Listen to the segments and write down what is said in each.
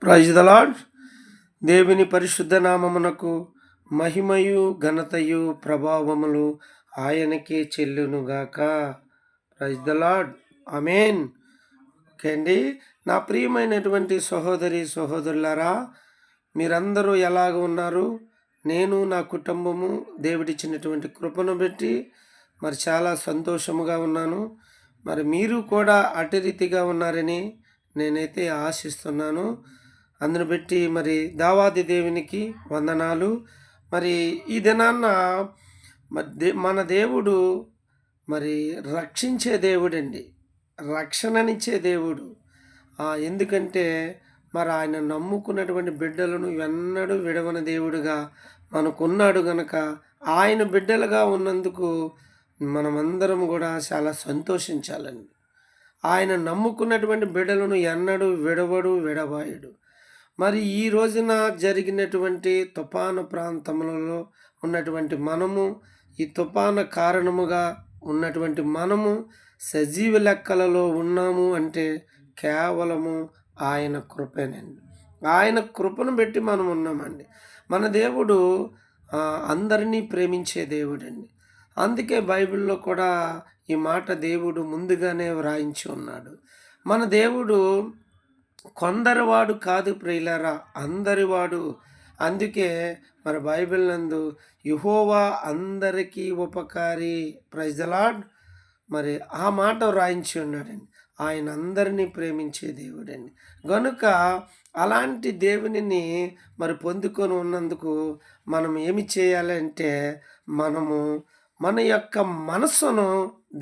Praise the lord. దేవుని పరిశుద్ధ నామమునకు మహిమయు ఘనతయు ప్రభావములు ఆయనకే చెల్లునుగాక. Praise the Lord. Amen. Okay అండి, నా ప్రియమైనటువంటి సహోదరి సహోదరులారా, మీరందరూ ఎలాగ ఉన్నారు? నేను నా కుటుంబము దేవుడిచ్చినటువంటి కృపను బట్టి మరి చాలా సంతోషముగా ఉన్నాను. మరి మీరు కూడా అటు రీతిగా ఉన్నారని నేనైతే ఆశిస్తున్నాను. అందును బట్టి మరి దావాది దేవునికి వందనాలు. మరి ఈ దినాన్న మన దేవుడు మరి రక్షించే దేవుడండి, రక్షణనిచ్చే దేవుడు. ఎందుకంటే మరి ఆయన నమ్ముకున్నటువంటి బిడ్డలను ఎన్నడూ విడవని దేవుడుగా మనకున్నాడు గనక ఆయన బిడ్డలుగా ఉన్నందుకు మనమందరం కూడా చాలా సంతోషించాలండి. ఆయన నమ్ముకున్నటువంటి బిడ్డలను ఎన్నడూ విడబాయుడు. మరి ఈ రోజున జరిగినటువంటి తుఫాను ప్రాంతములలో ఉన్నటువంటి మనము, ఈ తుఫాను కారణముగా ఉన్నటువంటి మనము సజీవ లెక్కలలో ఉన్నాము అంటే కేవలము ఆయన కృపేనండి. ఆయన కృపను బట్టి మనం ఉన్నామండి. మన దేవుడు అందరినీ ప్రేమించే దేవుడండి. అందుకే బైబిల్లో కూడా ఈ మాట దేవుడు ముందుగానే వ్రాయించి ఉన్నాడు. మన దేవుడు కొందరివాడు కాదు ప్రియులారా, అందరివాడు. అందుకే మరి బైబిల్ నందు యెహోవా అందరికీ ఉపకారి. Praise the lord. మరి ఆ మాట వ్రాయించి ఉన్నాడండి. ఆయన అందరినీ ప్రేమించే దేవుడండి. గనుక అలాంటి దేవునిని మరి పొందుకొని ఉన్నందుకు మనం ఏమి చేయాలంటే మనము మన యొక్క మనస్సును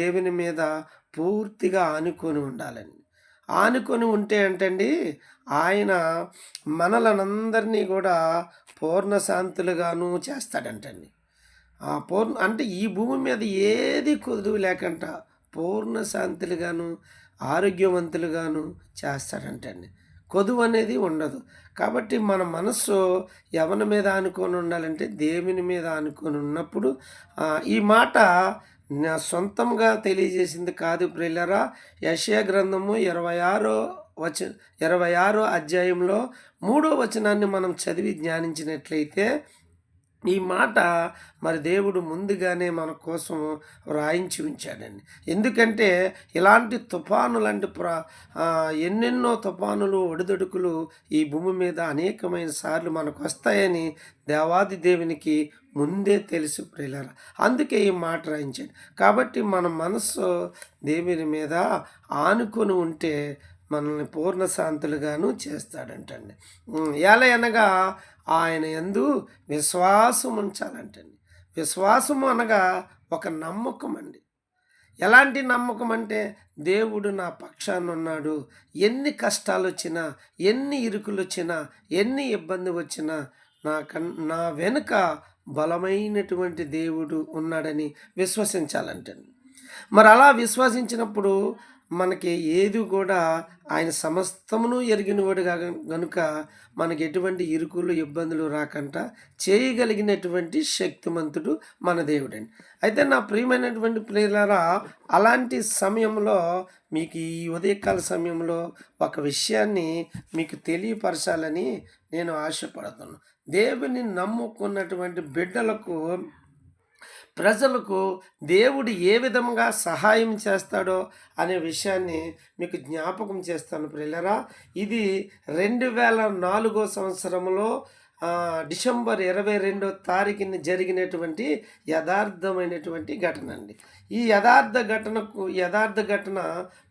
దేవుని మీద పూర్తిగా ఆనుకొని ఉండాలండి. ఆనుకొని ఉంటే ఏంటండి, ఆయన మనలనందరినీ కూడా పూర్ణ శాంతులుగాను చేస్తాడంటండి. అంటే ఈ భూమి మీద ఏది కొదువు లేకుండా పూర్ణ శాంతులుగాను ఆరోగ్యవంతులుగాను చేస్తాడంటండి. కొదువు అనేది ఉండదు. కాబట్టి మన మనస్సు ఎవరి మీద ఆనుకొని ఉండాలంటే దేవుని మీద ఆనుకొని ఉన్నప్పుడు ఈ మాట నా సొంతంగా తెలియజేసింది కాదు ప్రియులారా. యెషయా గ్రంథము 26 అధ్యాయంలో 3వ వచనాన్ని మనం చదివి ధ్యానించినట్లయితే ఈ మాట మరి దేవుడు ముందుగానే మన కోసం వ్రాయించి ఉంచాడండి. ఎందుకంటే ఇలాంటి తుఫాను లాంటి ఎన్నెన్నో తుఫానులు ఒడిదొడుకులు ఈ భూమి మీద అనేకమైన సార్లు మనకు వస్తాయని దేవాది దేవునికి ముందే తెలుసు ప్రియులారా. అందుకే ఈ మాట రాయించాడు. కాబట్టి మన మనస్సు దేవుని మీద ఆనుకొని ఉంటే మనల్ని పూర్ణ శాంతులుగాను చేస్తాడంటండి. ఎలా అనగా ఆయన యందు విశ్వాసం ఉంచాలంటండి. విశ్వాసము అనగా ఒక నమ్మకం అండి. ఎలాంటి నమ్మకం అంటే దేవుడు నా పక్షాన ఉన్నాడు. ఎన్ని కష్టాలు వచ్చినా, ఎన్ని ఇరుకులు వచ్చినా, ఎన్ని ఇబ్బంది వచ్చినా నా వెనుక బలమైనటువంటి దేవుడు ఉన్నాడని విశ్వసించాలంటండి. మరి అలా విశ్వసించినప్పుడు మనకి ఏది కూడా ఆయన సమస్తమును ఎరిగినవాడు గనుక మనకి ఎటువంటి ఇరుకులు ఇబ్బందులు రాకుండా చేయగలిగినటువంటి శక్తిమంతుడు మన దేవుడండి. అయితే నా ప్రియమైనటువంటి ప్రియులారా, అలాంటి సమయంలో మీకు ఈ ఉదయకాల సమయంలో ఒక విషయాన్ని మీకు తెలియపరచాలని నేను ఆశపడుతున్నాను. దేవుని నమ్ముకున్నటువంటి బిడ్డలకు, ప్రజలకు దేవుడు ఏ విధంగా సహాయం చేస్తాడో అనే విషయాన్ని మీకు జ్ఞాపకం చేస్తాను ప్రియులారా. ఇది 2004 సంవత్సరంలో డిసెంబర్ 22వ తారీఖున జరిగినటువంటి యథార్థమైనటువంటి ఘటన అండి. ఈ యథార్థ ఘటన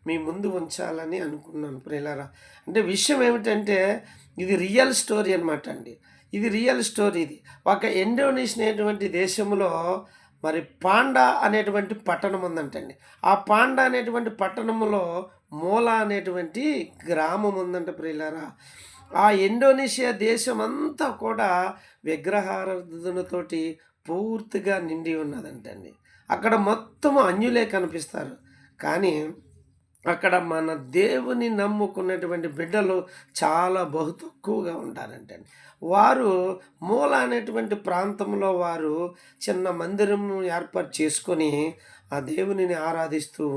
మీ ముందు ఉంచాలని అనుకున్నాను ప్రియులారా. అంటే విషయం ఏమిటంటే ఇది రియల్ స్టోరీ అనమాట అండి. ఇది రియల్ స్టోరీ. ఇది ఒక ఇండోనేషియా అనేటువంటి దేశంలో మరి పాండా అనేటువంటి పట్టణం ఉందంటండి. ఆ పాండా అనేటువంటి పట్టణంలో మూలా అనేటువంటి గ్రామం ఉందంట ప్రియులారా. ఆ ఇండోనేషియా దేశం అంతా కూడా విగ్రహారాధనతోటి పూర్తిగా నిండి ఉన్నదంటండి. అక్కడ మొత్తం అన్యులే కనిపిస్తారు. కానీ అక్కడ మన దేవుని నమ్ముకున్నటువంటి బిడ్డలు చాలా బహు తక్కువగా ఉంటారంటండి. వారు మూల అనేటువంటి ప్రాంతంలో వారు చిన్న మందిరం ఏర్పాటు చేసుకొని ఆ దేవునిని ఆరాధిస్తూ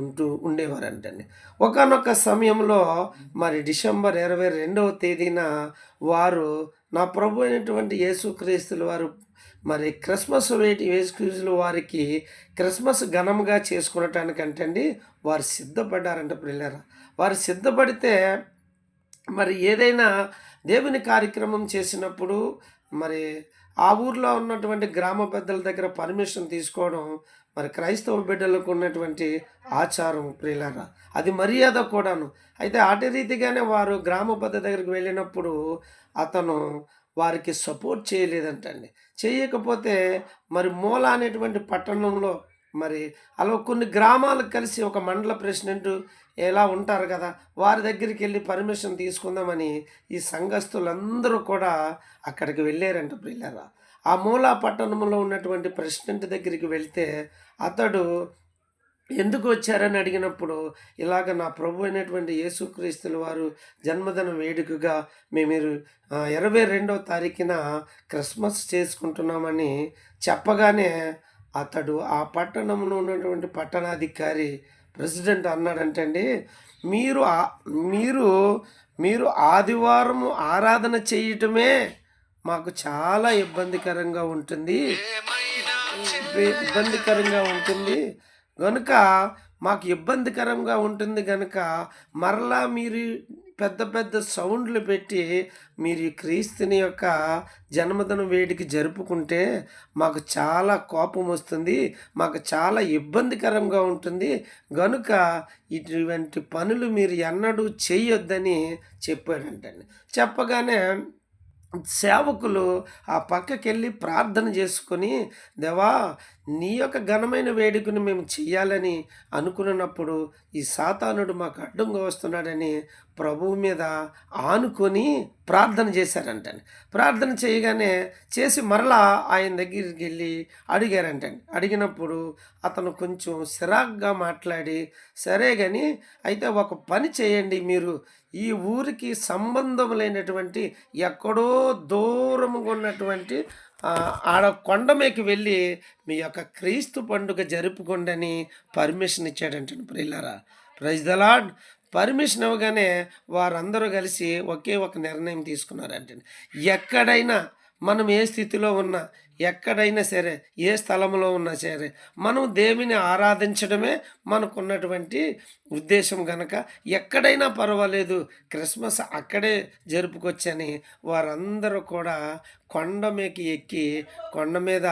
ఉండేవారంటండి. ఒకానొక సమయంలో మరి డిసెంబర్ 22వ తేదీన వారు నా ప్రభు అయినటువంటి యేసుక్రీస్తుల వారు మరి యేసుక్రీస్తుల వారికి క్రిస్మస్ ఘనంగా చేసుకునటానికంటండి వారు సిద్ధపడ్డారంట ప్రియులారా. వారు సిద్ధపడితే మరి ఏదైనా దేవుని కార్యక్రమం చేసినప్పుడు మరి ఆ ఊర్లో ఉన్నటువంటి గ్రామ పెద్దల దగ్గర పర్మిషన్ తీసుకోవడం మరి క్రైస్తవ బిడ్డలకు ఉన్నటువంటి ఆచారం ప్రియులారా. అది మర్యాద కూడాను. అయితే అటు రీతిగానే వారు గ్రామ పెద్ద దగ్గరికి వెళ్ళినప్పుడు అతను వారికి సపోర్ట్ చేయలేదంటండి. చేయకపోతే మరి మూల అనేటువంటి పట్టణంలో మరి అలా కొన్ని గ్రామాలకు కలిసి ఒక మండల ప్రెసిడెంట్ ఎలా ఉంటారు కదా! వారి దగ్గరికెళ్ళి పర్మిషన్ తీసుకుందామని ఈ సంఘస్థులందరూ కూడా అక్కడికి వెళ్ళారంట ప్రియులారా. ఆ మూలా పట్టణంలో ఉన్నటువంటి ప్రెసిడెంట్ దగ్గరికి వెళ్తే అతడు ఎందుకు వచ్చారని అడిగినప్పుడు, ఇలాగ నా ప్రభు అయినటువంటి యేసుక్రీస్తుల వారు జన్మదిన వేడుకగా మేము 22వ తారీఖున క్రిస్మస్ చేసుకుంటున్నామని చెప్పగానే, అతడు ఆ పట్టణంలో ఉన్నటువంటి పట్టణాధికారి ప్రెసిడెంట్ అన్నాడంటండి, "మీరు మీరు మీరు ఆదివారము ఆరాధన చేయటమే మాకు చాలా ఇబ్బందికరంగా ఉంటుంది. గనుక మాకు ఇబ్బందికరంగా ఉంటుంది గనుక మరలా మీరు పెద్ద పెద్ద సౌండ్లు పెట్టి మీరు ఈ క్రీస్తుని యొక్క జన్మదిన వేడుక జరుపుకుంటే మాకు చాలా కోపం వస్తుంది. మాకు చాలా ఇబ్బందికరంగా ఉంటుంది. గనుక ఇటువంటి పనులు మీరు ఎన్నడూ చేయొద్దని చెప్పాడంటండి. చెప్పగానే సేవకులు ఆ పక్కకెళ్ళి ప్రార్థన చేసుకొని, "దేవా! నీ యొక్క ఘనమైన వేడుకను మేము చెయ్యాలని అనుకున్నప్పుడు, ఈ సాతానుడు మాకు అడ్డంగా వస్తున్నాడని" ప్రభువు మీద ఆనుకొని ప్రార్థన చేశారంటండి. ప్రార్థన చేయగానే చేసి మరలా ఆయన దగ్గరికెళ్ళి అడిగారంటండి. అడిగినప్పుడు అతను కొంచెం చిరాకుగా మాట్లాడి, "సరే గాని అయితే ఒక పని చేయండి మీరు. ఈ ఊరికి సంబంధం లేనటువంటి ఎక్కడో దూరముగా ఉన్నటువంటి ఆడ కొండ మీదకి వెళ్ళి మీ యొక్క క్రీస్తు పండుగ జరుపుకోండని" పర్మిషన్ ఇచ్చాడంటండి ప్రియులారా. Praise the lord. పర్మిషన్ ఇవ్వగానే వారందరూ కలిసి ఒకే ఒక నిర్ణయం తీసుకున్నారంటండి. ఎక్కడైనా మనం ఏ స్థితిలో ఉన్నా, ఎక్కడైనా సరే, ఏ స్థలంలో ఉన్నా సరే, మనం దేవుని ఆరాధించడమే మనకున్నటువంటి ఉద్దేశం గనక ఎక్కడైనా పర్వాలేదు, క్రిస్మస్ అక్కడే జరుపుకొచ్చని వారందరూ కూడా కొండ మీదకి ఎక్కి కొండ మీద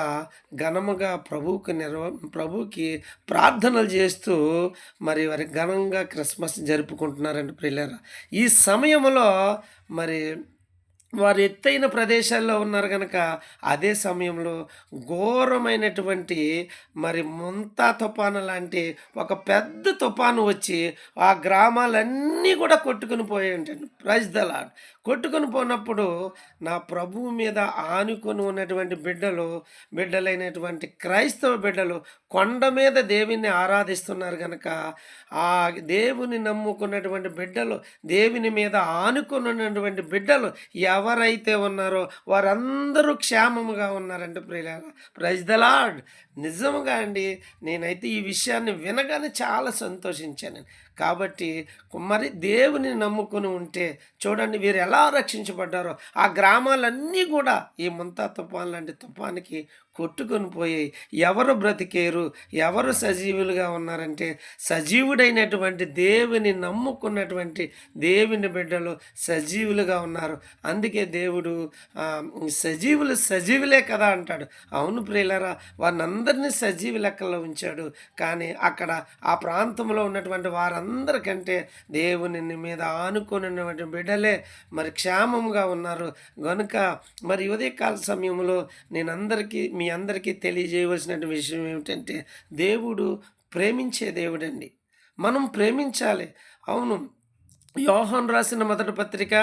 ఘనముగా ప్రభువుకి ప్రార్థనలు చేస్తూ మరి వారి ఘనంగా క్రిస్మస్ జరుపుకుంటున్నారండి ప్రియులారా. ఈ సమయంలో మరి వారు ఎత్తైన ప్రదేశాల్లో ఉన్నారు గనక, అదే సమయంలో ఘోరమైనటువంటి మరి ముంతా తుఫాను లాంటి ఒక పెద్ద తుఫాను వచ్చి, ఆ గ్రామాలన్నీ కూడా కొట్టుకొని పోయాయంటండి. Praise the lord. కొట్టుకొని పోనప్పుడు నా ప్రభువు మీద ఆనుకొని ఉన్నటువంటి బిడ్డలైనటువంటి క్రైస్తవ బిడ్డలు కొండ మీద దేవుని ఆరాధిస్తున్నారు గనక, ఆ దేవుని నమ్ముకున్నటువంటి బిడ్డలు, దేవుని మీద ఆనుకొని ఉన్నటువంటి బిడ్డలు ఎవరైతే ఉన్నారో వారందరూ క్షేమముగా ఉన్నారంటే ప్రియులారా. Praise the Lord. నిజముగా అండి, నేనైతే ఈ విషయాన్ని వినగానే చాలా సంతోషించాను. కాబట్టి మరి దేవుని నమ్ముకొని ఉంటే చూడండి వీరు ఎలా రక్షించబడ్డారో. ఆ గ్రామాలన్నీ కూడా ఈ ముంతా తుఫాన్ లాంటి తుఫానికి కొట్టుకొని పోయాయి. ఎవరు బ్రతికేరు, ఎవరు సజీవులుగా ఉన్నారంటే సజీవుడైనటువంటి దేవుని నమ్ముకున్నటువంటి దేవుని బిడ్డలు సజీవులుగా ఉన్నారు. అందుకే దేవుడు సజీవులే కదా అంటాడు. అవును ప్రియులారా, వారినందరినీ సజీవ లెక్కల్లో ఉంచాడు. కానీ అక్కడ ఆ ప్రాంతంలో ఉన్నటువంటి వారందరికంటే దేవుని మీద ఆనుకున్నటువంటి బిడ్డలే మరి క్షేమంగా ఉన్నారు. గనుక మరి ఉదయకాల సమయంలో మీ అందరికీ తెలియజేయవలసిన విషయం ఏమిటంటే, దేవుడు ప్రేమించే దేవుడండి. మనం ప్రేమించాలి. అవును, యోహాను రాసిన మొదటి పత్రిక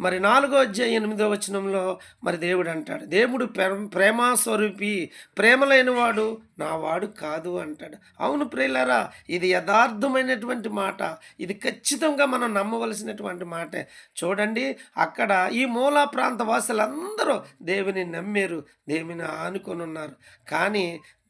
మరి 4వ అధ్యాయం 8వ వచనంలో మరి దేవుడు అంటాడు, దేవుడు ప్రేమ స్వరూపి, ప్రేమ లేనివాడు నా వాడు కాదు అంటాడు. అవును ప్రియులారా, ఇది యథార్థమైనటువంటి మాట. ఇది ఖచ్చితంగా మనం నమ్మవలసినటువంటి మాటే. చూడండి, అక్కడ ఈ మూల ప్రాంత వాసులందరూ దేవుని నమ్మారు, దేవుని ఆనుకొని ఉన్నారు. కానీ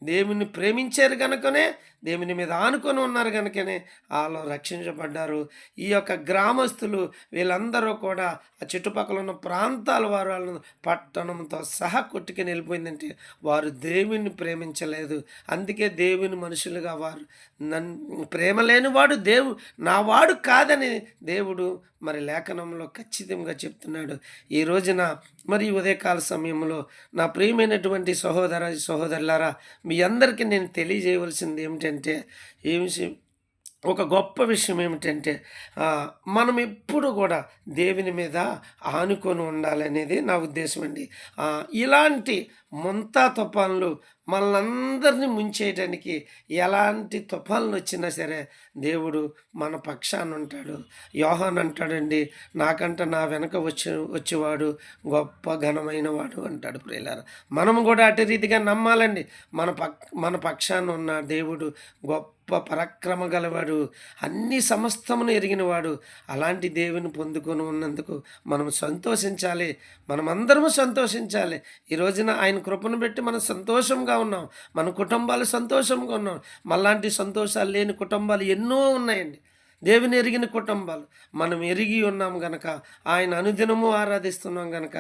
దేవుని ప్రేమించారు గనుకనే, దేవుని మీద ఆనుకొని ఉన్నారు గనుకనే ఆళ్ళు రక్షించబడ్డారు. ఈ యొక్క గ్రామస్తులు వీళ్ళందరూ కూడా ఆ చుట్టుపక్కల ఉన్న ప్రాంతాల వారు వాళ్ళను పట్టణంతో సహా కొట్టుకొని వెళ్ళిపోయిందంటే వారు దేవుని ప్రేమించలేదు. అందుకే దేవుని మనుషులుగా వారు ప్రేమ లేనివాడు నా వాడు కాదని దేవుడు మరి లేఖనంలో ఖచ్చితంగా చెప్తున్నాడు. ఈ రోజున మరి ఉదయకాల సమయంలో నా ప్రియమైనటువంటి సహోదరులారా, మీ అందరికీ నేను తెలియజేయవలసింది ఏమిటంటే, ఏ విషయం ఒక గొప్ప విషయం ఏమిటంటే, మనం ఎప్పుడు కూడా దేవుని మీద ఆనుకొని ఉండాలనేది నా ఉద్దేశం అండి. ఇలాంటి ముంతా తుఫాన్లు మనలందరినీ ముంచేయడానికి ఎలాంటి తుఫాన్లు వచ్చినా సరే దేవుడు మన పక్షాన ఉంటాడు. యోహాను అంటాడండి, నాకంట నా వెనక వచ్చేవాడు గొప్ప ఘనమైన వాడు అంటాడు. ప్రియులారా, మనం కూడా అటు రీతిగా నమ్మాలండి. మన పక్షాన ఉన్న దేవుడు గొప్ప పరాక్రమ గలవాడు, అన్ని సమస్తమును ఎరిగినవాడు. అలాంటి దేవుని పొందుకొని ఉన్నందుకు మనం సంతోషించాలి, మనమందరము సంతోషించాలి. ఈ రోజున ఆయన కృపను బట్టి మనం సంతోషంగా ఉన్నాం, మన కుటుంబాలు సంతోషంగా ఉన్నాం. మళ్ళాంటి సంతోషాలు లేని కుటుంబాలు ఎన్నో ఉన్నాయండి. దేవుని ఎరిగిన కుటుంబాలు మనం ఎరిగి ఉన్నాం గనక, ఆయన అనుదినము ఆరాధిస్తున్నాం గనక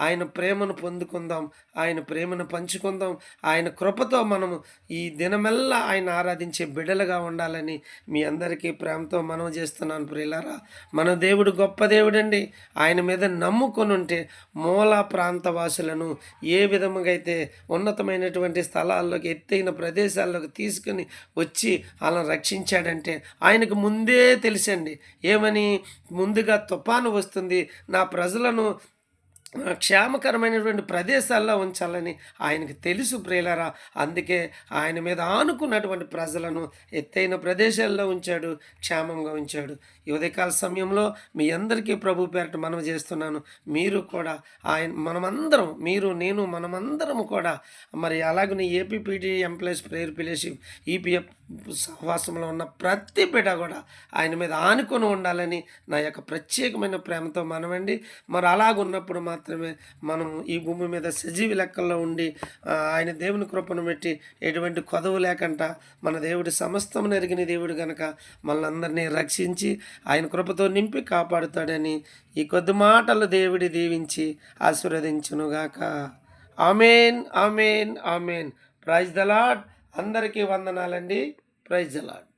ఆయన ప్రేమను పొందుకుందాం, ఆయన ప్రేమను పంచుకుందాం. ఆయన కృపతో మనము ఈ దినమెల్లా ఆయన ఆరాధించే బిడ్డలుగా ఉండాలని మీ అందరికీ ప్రేమతో మనవి చేస్తున్నాను ప్రియులారా. మన దేవుడు గొప్ప దేవుడండి. ఆయన మీద నమ్ముకొని ఉంటే మూల ప్రాంతవాసులను ఏ విధముగా అయితే ఉన్నతమైనటువంటి స్థలాల్లోకి, ఎత్తైన ప్రదేశాల్లోకి తీసుకుని వచ్చి అలా రక్షించాడంటే ఆయనకు ముందే తెలుసండి. ఏమని? ముందుగా తుఫాను వస్తుంది, నా ప్రజలను క్షేమకరమైనటువంటి ప్రదేశాల్లో ఉంచాలని ఆయనకి తెలుసు ప్రియులారా. అందుకే ఆయన మీద ఆనుకున్నటువంటి ప్రజలను ఎత్తైన ప్రదేశాల్లో ఉంచాడు, క్షేమంగా ఉంచాడు. ఈ ఉదయకాల సమయంలో మీ అందరికీ ప్రభు పేరట మనవి చేస్తున్నాను. మీరు కూడా మనమందరం, మీరు, నేను, మనమందరం కూడా మరి అలాగనే ఏపీపీటీ ఎంప్లాయీస్ ప్రేయర్ ఫెలోషిప్ ఈపీఎఫ్ సహవాసంలో ఉన్న ప్రతి బిడ్డ కూడా ఆయన మీద ఆనుకొని ఉండాలని నా యొక్క ప్రత్యేకమైన ప్రేమతో మనమండి. మరి అలాగున్నప్పుడు మాత్రమే మనం ఈ భూమి మీద సజీవ లెక్కల్లో ఉండి ఆయన దేవుని కృపను పెట్టి ఎటువంటి కొదవు లేకుండా మన దేవుడి సమస్తమును ఎరిగిన దేవుడు కనుక మనల్ని రక్షించి ఆయన కృపతో నింపి కాపాడుతాడని ఈ కొద్ది మాటలు దేవుడి దీవించి ఆశీర్వదించునుగాక. Amen, amen, amen. Praise the Lord. అందరికీ వందనాలండి. Praise the lord.